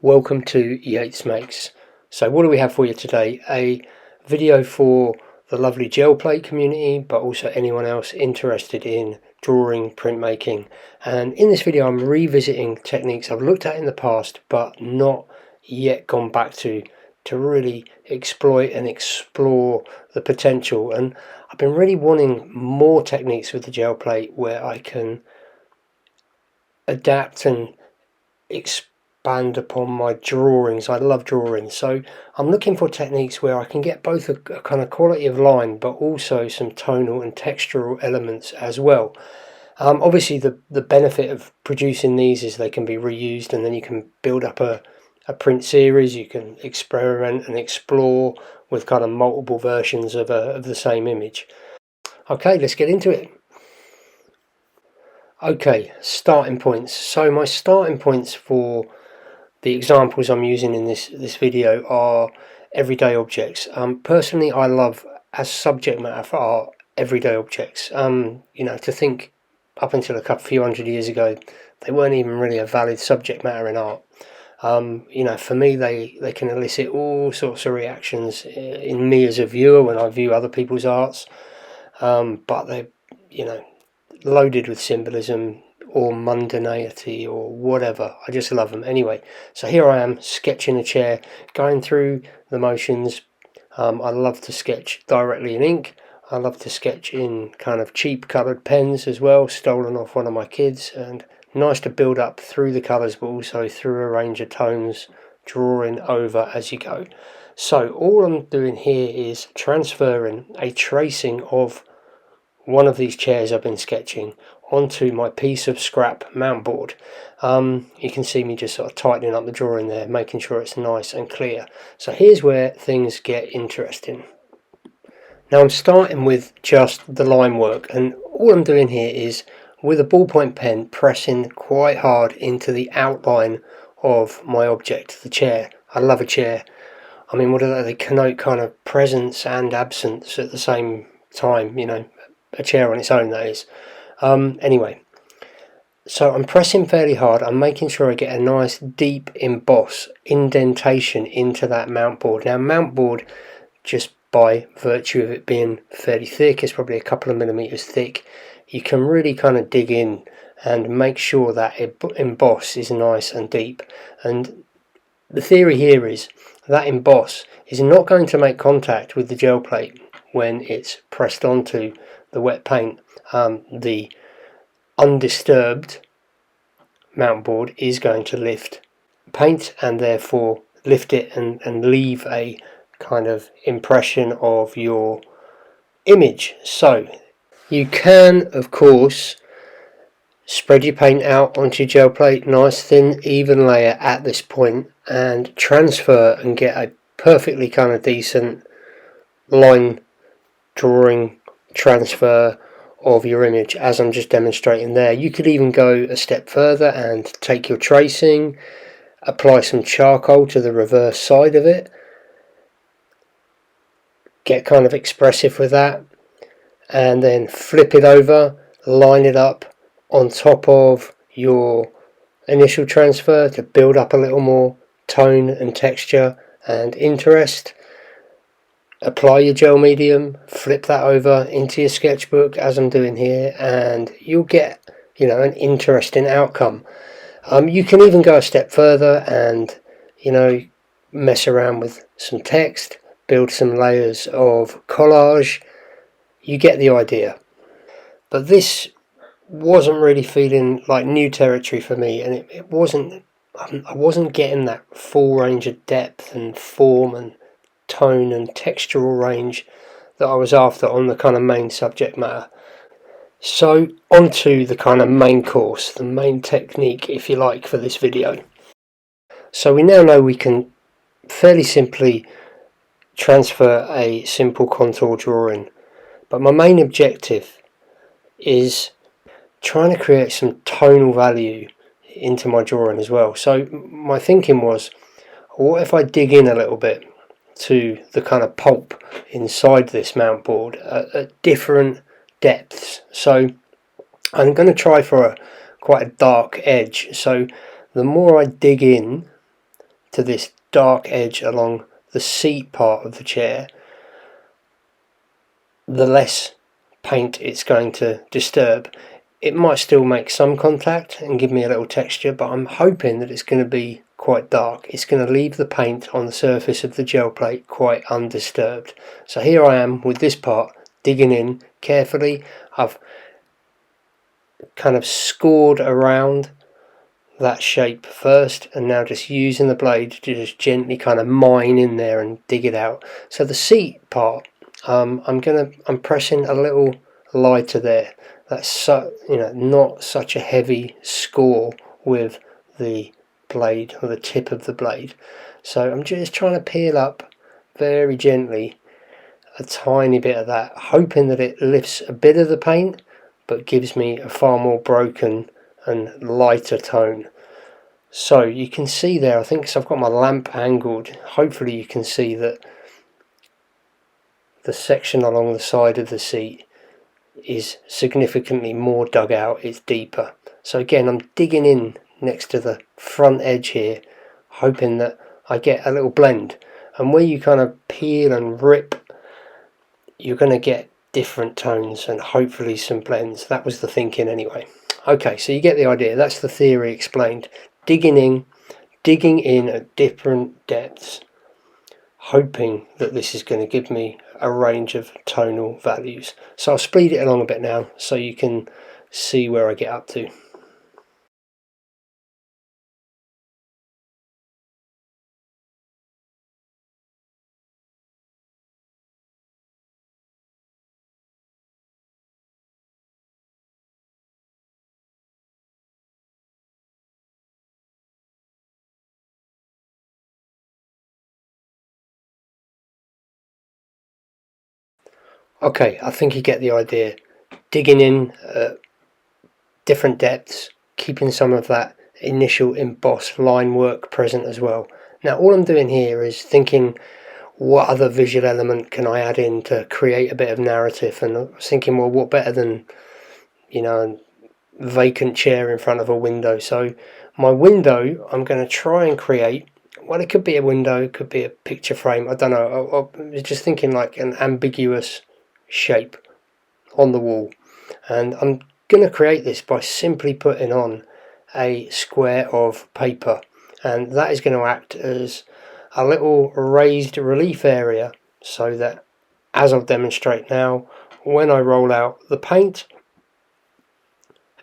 Welcome to Yates Makes. So what do we have for you today? A video for the lovely gel plate community, but also anyone else interested in drawing, printmaking. And in this video I'm revisiting techniques I've looked at in the past but not yet gone back to really exploit and explore the potential. And I've been really wanting more techniques with the gel plate where I can adapt and expand upon my drawings. I love drawing, so I'm looking for techniques where I can get both a kind of quality of line but also some tonal and textural elements as well. Obviously the benefit of producing these is they can be reused, and then you can build up a print series. You can experiment and explore with kind of multiple versions of the same image. Okay, let's get into it. Okay, starting points. So my starting points for the examples I'm using in this video are everyday objects. Personally, I love as subject matter for art everyday objects. You know, to think up until a few hundred years ago, they weren't even really a valid subject matter in art. You know, for me, they can elicit all sorts of reactions in me as a viewer when I view other people's arts. But they, you know, loaded with symbolism or mundanity or whatever. I just love them. Anyway, so here I am sketching a chair, going through the motions. I love to sketch directly in ink. I love to sketch in kind of cheap coloured pens as well, stolen off one of my kids, and nice to build up through the colours but also through a range of tones, drawing over as you go. So all I'm doing here is transferring a tracing of one of these chairs I've been sketching onto my piece of scrap mountboard. You can see me just sort of tightening up the drawing there, making sure it's nice and clear. So here's where things get interesting. Now I'm starting with just the line work, and all I'm doing here is with a ballpoint pen pressing quite hard into the outline of my object, the chair. I love a chair. I mean, what do they connote? Kind of presence and absence at the same time, you know. A chair on its own, that is. Anyway, so I'm pressing fairly hard. I'm making sure I get a nice deep emboss indentation into that mountboard. Now mountboard, just by virtue of it being fairly thick, it's probably a couple of millimeters thick, you can really kind of dig in and make sure that emboss is nice and deep. And the theory here is that emboss is not going to make contact with the gel plate when it's pressed onto the wet paint. The undisturbed mountboard is going to lift paint and therefore lift it and leave a kind of impression of your image. So you can, of course, spread your paint out onto your gel plate, nice thin even layer at this point, and transfer and get a perfectly kind of decent line drawing transfer of your image as I'm just demonstrating there. You could even go a step further and take your tracing, apply some charcoal to the reverse side of it, get kind of expressive with that, and then flip it over, line it up on top of your initial transfer to build up a little more tone and texture and interest. Apply your gel medium, flip that over into your sketchbook as I'm doing here, and you'll get, you know, an interesting outcome. You can even go a step further and, you know, mess around with some text, build some layers of collage. You get the idea. But this wasn't really feeling like new territory for me, and it wasn't, I wasn't getting that full range of depth and form and tone and textural range that I was after on the kind of main subject matter. So onto the kind of main course, the main technique, if you like, for this video. So we now know we can fairly simply transfer a simple contour drawing, but my main objective is trying to create some tonal value into my drawing as well. So my thinking was, what if I dig in a little bit to the kind of pulp inside this mountboard at different depths? So I'm going to try for quite a dark edge. So the more I dig in, to this dark edge along the seat part of the chair, the less paint it's going to disturb. It might still make some contact and give me a little texture, but I'm hoping that it's going to be quite dark. It's going to leave the paint on the surface of the gel plate quite undisturbed. So here I am with this part, digging in carefully. I've kind of scored around that shape first, and now just using the blade to just gently kind of mine in there and dig it out. So the seat part, I'm pressing a little lighter there. That's not such a heavy score with the blade or the tip of the blade. So I'm just trying to peel up very gently a tiny bit of that, hoping that it lifts a bit of the paint but gives me a far more broken and lighter tone. So you can see there, I think, so I've got my lamp angled, hopefully you can see that the section along the side of the seat is significantly more dug out, it's deeper. So again, I'm digging in next to the front edge here, hoping that I get a little blend. And where you kind of peel and rip, you're going to get different tones and hopefully some blends. That was the thinking anyway. Okay, so you get the idea. That's the theory explained. Digging in at different depths, hoping that this is going to give me a range of tonal values. So I'll speed it along a bit now so you can see where I get up to. Okay, I think you get the idea. Digging in at different depths, keeping some of that initial embossed line work present as well. Now all I'm doing here is thinking, what other visual element can I add in to create a bit of narrative? And I was thinking, well, what better than, a vacant chair in front of a window? So my window, I'm going to try and create, well, it could be a window, it could be a picture frame, I don't know. I was just thinking like an ambiguous shape on the wall, and I'm going to create this by simply putting on a square of paper, and that is going to act as a little raised relief area, so that, as I'll demonstrate now, when I roll out the paint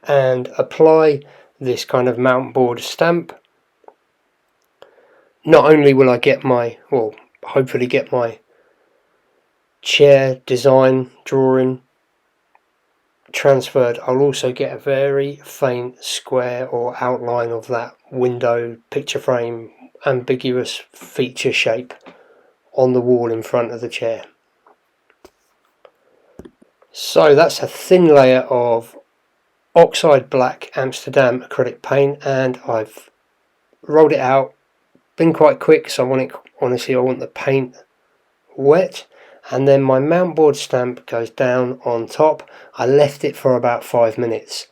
and apply this kind of mountboard stamp, not only will I get hopefully get my chair design drawing transferred, I'll also get a very faint square or outline of that window, picture frame, ambiguous feature shape on the wall in front of the chair. So that's a thin layer of oxide black Amsterdam acrylic paint, and I've rolled it out. Been quite quick, so I want the paint wet. And then my mountboard stamp goes down on top. I left it for about 5 minutes.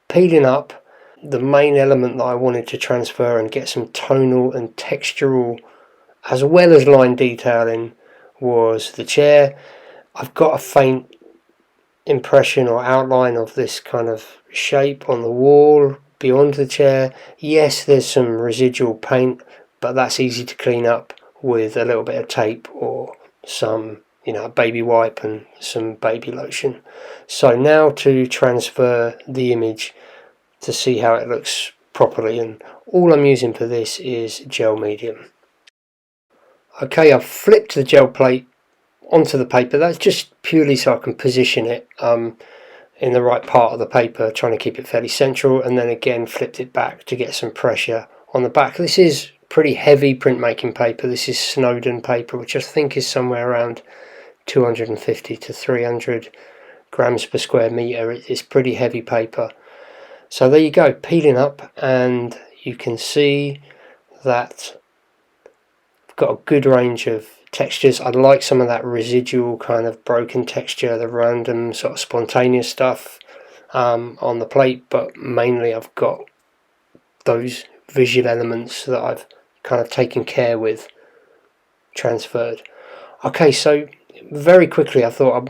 Peeling up, the main element that I wanted to transfer and get some tonal and textural as well as line detailing was the chair. I've got a faint impression or outline of this kind of shape on the wall beyond the chair. Yes, there's some residual paint, but that's easy to clean up with a little bit of tape or some baby wipe and some baby lotion. So now to transfer the image to see how it looks properly, and all I'm using for this is gel medium. Okay, I've flipped the gel plate onto the paper. That's just purely so I can position it in the right part of the paper, trying to keep it fairly central, and then again flipped it back to get some pressure on the back. This is pretty heavy printmaking paper. This is Snowden paper, which I think is somewhere around 250 to 300 grams per square meter. It's pretty heavy paper. So there you go, peeling up, and you can see that I've got a good range of textures. I like some of that residual kind of broken texture, the random sort of spontaneous stuff on the plate, but mainly I've got those visual elements that I've kind of taken care with, transferred. Okay, so very quickly I thought,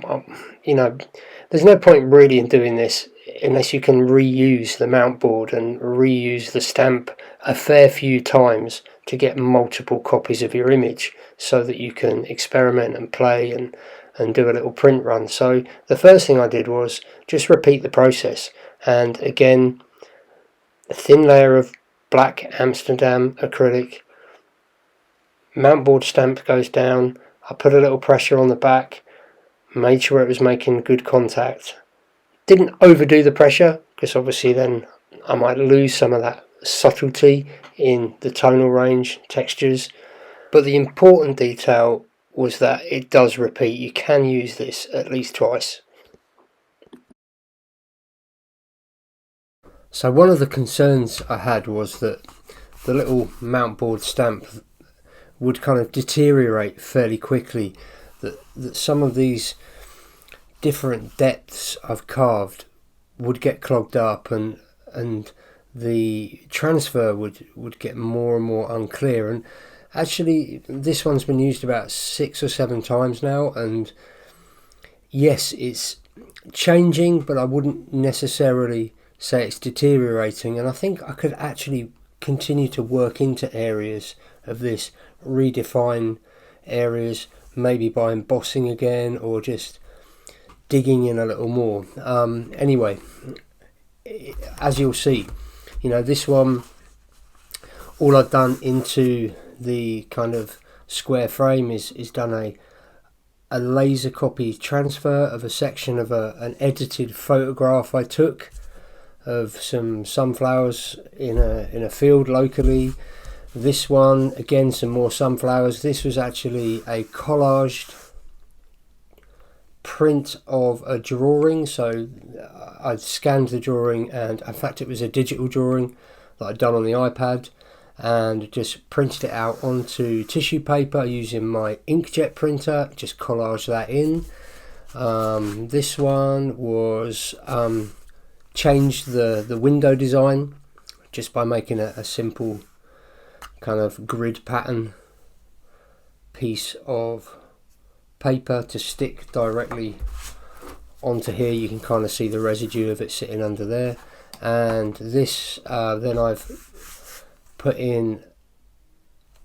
there's no point really in doing this unless you can reuse the mount board and reuse the stamp a fair few times to get multiple copies of your image, so that you can experiment and play and do a little print run. So the first thing I did was just repeat the process, and again, a thin layer of black Amsterdam acrylic, mount board stamp goes down, I put a little pressure on the back, made sure it was making good contact. Didn't overdo the pressure, because obviously then I might lose some of that subtlety in the tonal range, textures. But the important detail was that it does repeat. You can use this at least twice. So one of the concerns I had was that the little mount board stamp would kind of deteriorate fairly quickly, that some of these different depths I've carved would get clogged up, and the transfer would get more and more unclear. And actually this one's been used about 6 or 7 times now, and yes, it's changing, but I wouldn't necessarily say it's deteriorating. And I think I could actually continue to work into areas of this, redefine areas, maybe by embossing again or just digging in a little more. Anyway, as you'll see, this one, all I've done into the kind of square frame is done a laser copy transfer of a section of an edited photograph I took of some sunflowers in a field locally. This one, again, some more sunflowers. This was actually a collaged print of a drawing. So I'd scanned the drawing, and in fact it was a digital drawing that I'd done on the iPad, and just printed it out onto tissue paper using my inkjet printer, just collaged that in. This one was changed the window design just by making a simple kind of grid pattern piece of paper to stick directly onto here. You can kind of see the residue of it sitting under there. And this then I've put in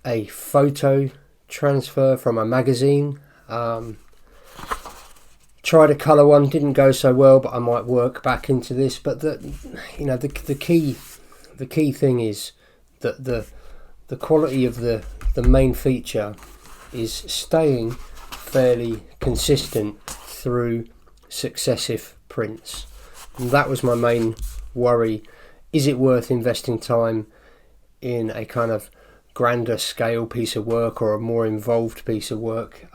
a photo transfer from a magazine. Tried a colour one, didn't go so well, but I might work back into this. But the key thing is that the quality of the main feature is staying fairly consistent through successive prints. And that was my main worry. Is it worth investing time in a kind of grander scale piece of work or a more involved piece of work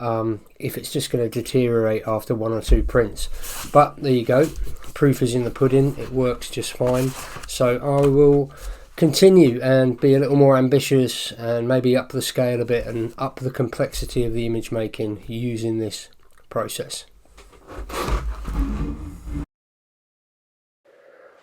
if it's just going to deteriorate after 1 or 2 prints? But there you go, proof is in the pudding, it works just fine. So I will continue and be a little more ambitious and maybe up the scale a bit and up the complexity of the image making using this process.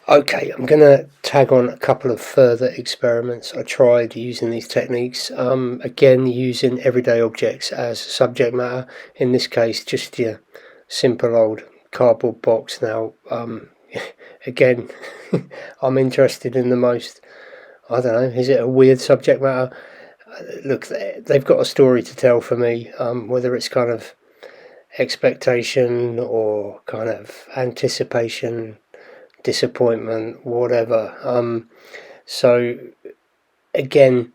Okay, I'm going to tag on a couple of further experiments I tried using these techniques. Again, using everyday objects as subject matter. In this case, just your simple old cardboard box. Now, again, I'm interested in the most, I don't know, is it a weird subject matter? Look, they've got a story to tell for me, whether it's kind of expectation or kind of anticipation, disappointment, whatever. So again,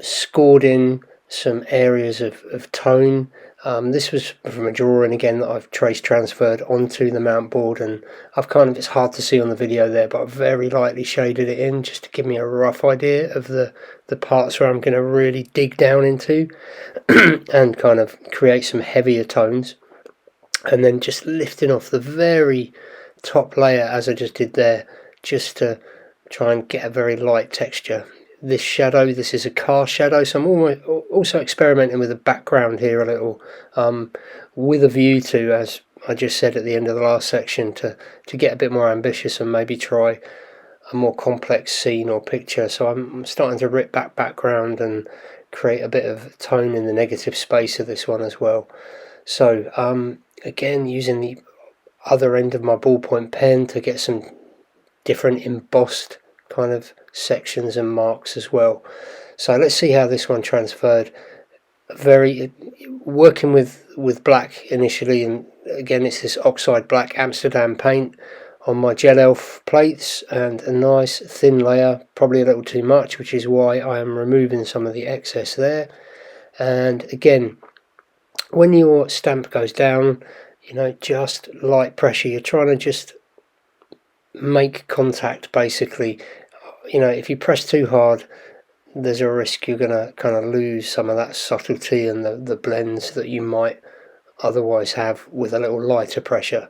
scored in some areas of tone. This was from a drawing again that I've trace transferred onto the mount board, and I've kind of, it's hard to see on the video there, but I've very lightly shaded it in just to give me a rough idea of the parts where I'm going to really dig down into and kind of create some heavier tones, and then just lifting off the very top layer as I just did there, just to try and get a very light texture. This shadow, this is a car shadow, so I'm also experimenting with the background here a little, with a view to, as I just said at the end of the last section, to get a bit more ambitious and maybe try a more complex scene or picture. So I'm starting to rip back background and create a bit of tone in the negative space of this one as well. So again, using the other end of my ballpoint pen to get some different embossed kind of sections and marks as well. So let's see how this one transferred. Very working with black initially, and again it's this oxide black Amsterdam paint on my gel elf plates, and a nice thin layer, probably a little too much, which is why I am removing some of the excess there. And again, when your stamp goes down, you know, just light pressure. You're trying to just make contact basically. You know, if you press too hard, there's a risk you're going to kind of lose some of that subtlety and the blends that you might otherwise have with a little lighter pressure.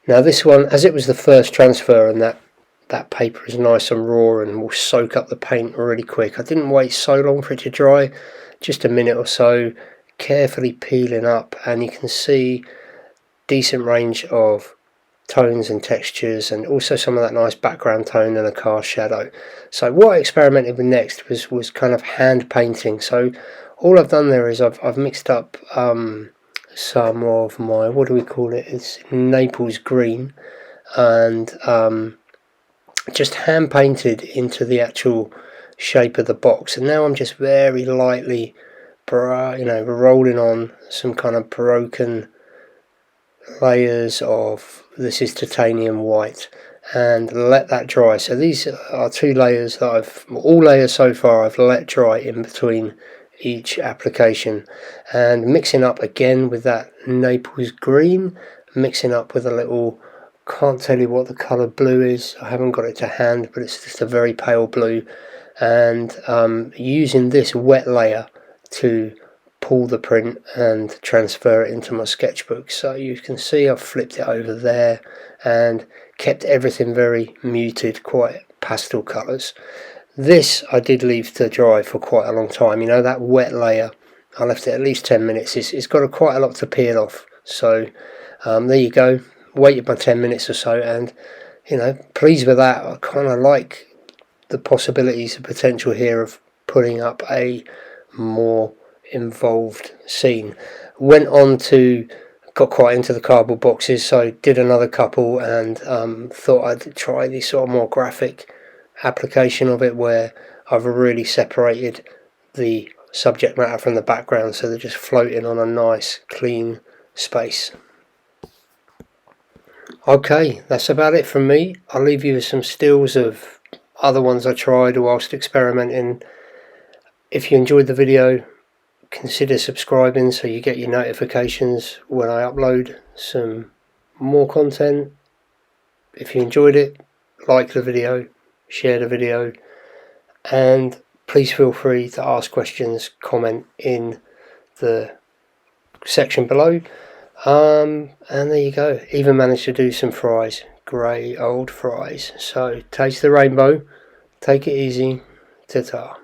Now this one, as it was the first transfer, and that paper is nice and raw and will soak up the paint really quick, I didn't wait so long for it to dry, just a minute or so, carefully peeling up, and you can see decent range of tones and textures, and also some of that nice background tone and a cast shadow. So what I experimented with next was kind of hand painting. So all I've done there is I've mixed up some of my, what do we call it, it's Naples green, and just hand painted into the actual shape of the box. And now I'm just very lightly rolling on some kind of broken layers of, this is titanium white, and let that dry. So these are two layers that all layers so far I've let dry in between each application, and mixing up again with that Naples green, mixing up with a little, can't tell you what the colour blue is, I haven't got it to hand, but it's just a very pale blue, and using this wet layer to pull the print and transfer it into my sketchbook. So you can see I've flipped it over there and kept everything very muted, quite pastel colours. This I did leave to dry for quite a long time. You know, that wet layer, I left it at least 10 minutes. It's got quite a lot to peel off. So there you go, waited my 10 minutes or so, and you know, pleased with that. I kind of like the possibilities, the potential here of putting up a more involved scene. Went on to, got quite into the cardboard boxes, so did another couple, and thought I'd try this sort of more graphic application of it, where I've really separated the subject matter from the background, so they're just floating on a nice clean space. Okay, that's about it from me. I'll leave you with some stills of other ones I tried whilst experimenting. If you enjoyed the video, consider subscribing so you get your notifications when I upload some more content. If you enjoyed it, like the video, share the video, and please feel free to ask questions, comment in the section below. And there you go, even managed to do some fries, grey old fries. So taste the rainbow, take it easy, ta-ta.